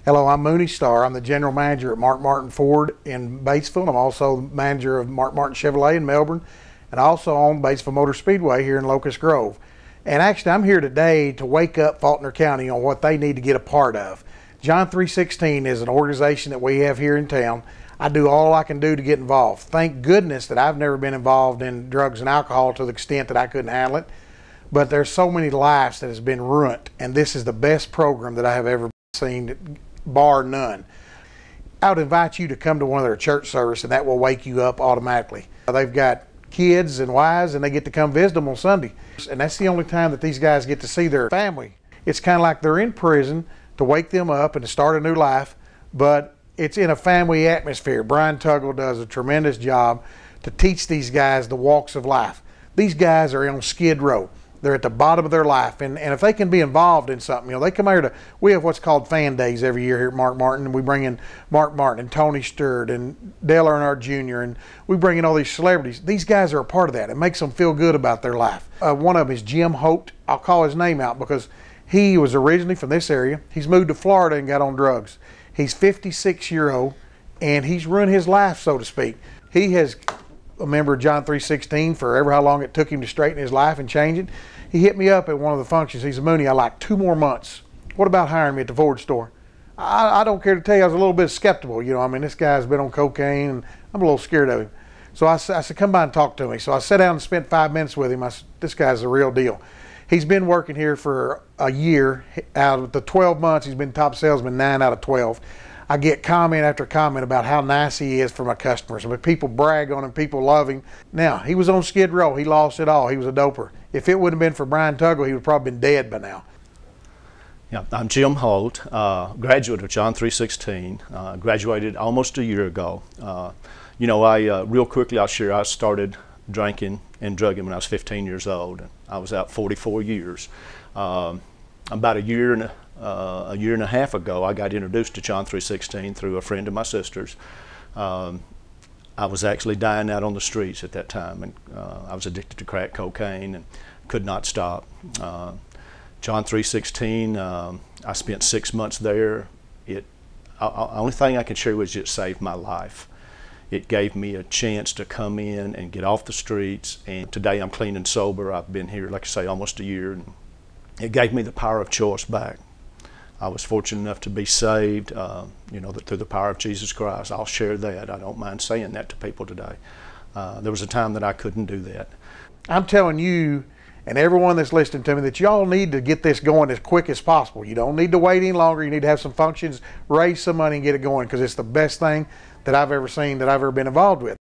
Hello, I'm Mooney Starr. I'm the general manager at Mark Martin Ford in Batesville. I'm also manager of Mark Martin Chevrolet in Melbourne, and I also own Batesville Motor Speedway here in Locust Grove. And actually, I'm here today to wake up Faulkner County on what they need to get a part of. John 316 is an organization that we have here in town. I do all I can do to get involved. Thank goodness that I've never been involved in drugs and alcohol to the extent that I couldn't handle it. But there's so many lives that has been ruined, and this is the best program that I have ever seen, bar none. I would invite you to come to one of their church services, and that will wake you up automatically. They've got kids and wives, and they get to come visit them on Sunday. And that's the only time that these guys get to see their family. It's kind of like they're in prison to wake them up and to start a new life, but it's in a family atmosphere. Brian Tuggle does a tremendous job to teach these guys the walks of life. These guys are on skid row. They're at the bottom of their life, and if they can be involved in something, they come here we have what's called fan days every year here at Mark Martin, and we bring in Mark Martin and Tony Stewart and Dale Earnhardt Jr., and we bring in all these celebrities. These guys are a part of that. It makes them feel good about their life. One of them is Jim Holt. I'll call his name out because he was originally from this area. He's moved to Florida and got on drugs. He's 56-year-old, and he's ruined his life, so to speak. He has a member of John 316 for ever how long it took him to straighten his life and change it. He hit me up at one of the functions. He said, "Mooney, I like 2 more months. What about hiring me at the Ford store?" I don't care to tell you, I was a little bit skeptical. I mean, this guy's been on cocaine, and I'm a little scared of him. So I said, "Come by and talk to me." So I sat down and spent 5 minutes with him. I said, "This guy's the real deal." He's been working here for a year. Out of the 12 months, he's been top salesman 9 out of 12. I get comment after comment about how nice he is for my customers. I mean, people brag on him, people love him. Now, he was on skid row. He lost it all. He was a doper. If it wouldn't have been for Brian Tuggle, he would have probably been dead by now. Yeah, I'm Jim Holt, graduate of John 316, graduated almost a year ago. Real quickly I'll share, I started drinking and drugging when I was 15 years old. I was out 44 years. About a year and a half ago, I got introduced to John 316 through a friend of my sister's. I was actually dying out on the streets at that time, and I was addicted to crack cocaine and could not stop. John 316, I spent 6 months there. Only thing I can share was it saved my life. It gave me a chance to come in and get off the streets, and today I'm clean and sober. I've been here, like I say, almost a year, and it gave me the power of choice back. I was fortunate enough to be saved, through the power of Jesus Christ. I'll share that. I don't mind saying that to people today. There was a time that I couldn't do that. I'm telling you and everyone that's listening to me that y'all need to get this going as quick as possible. You don't need to wait any longer. You need to have some functions, raise some money, and get it going, because it's the best thing that I've ever seen, that I've ever been involved with.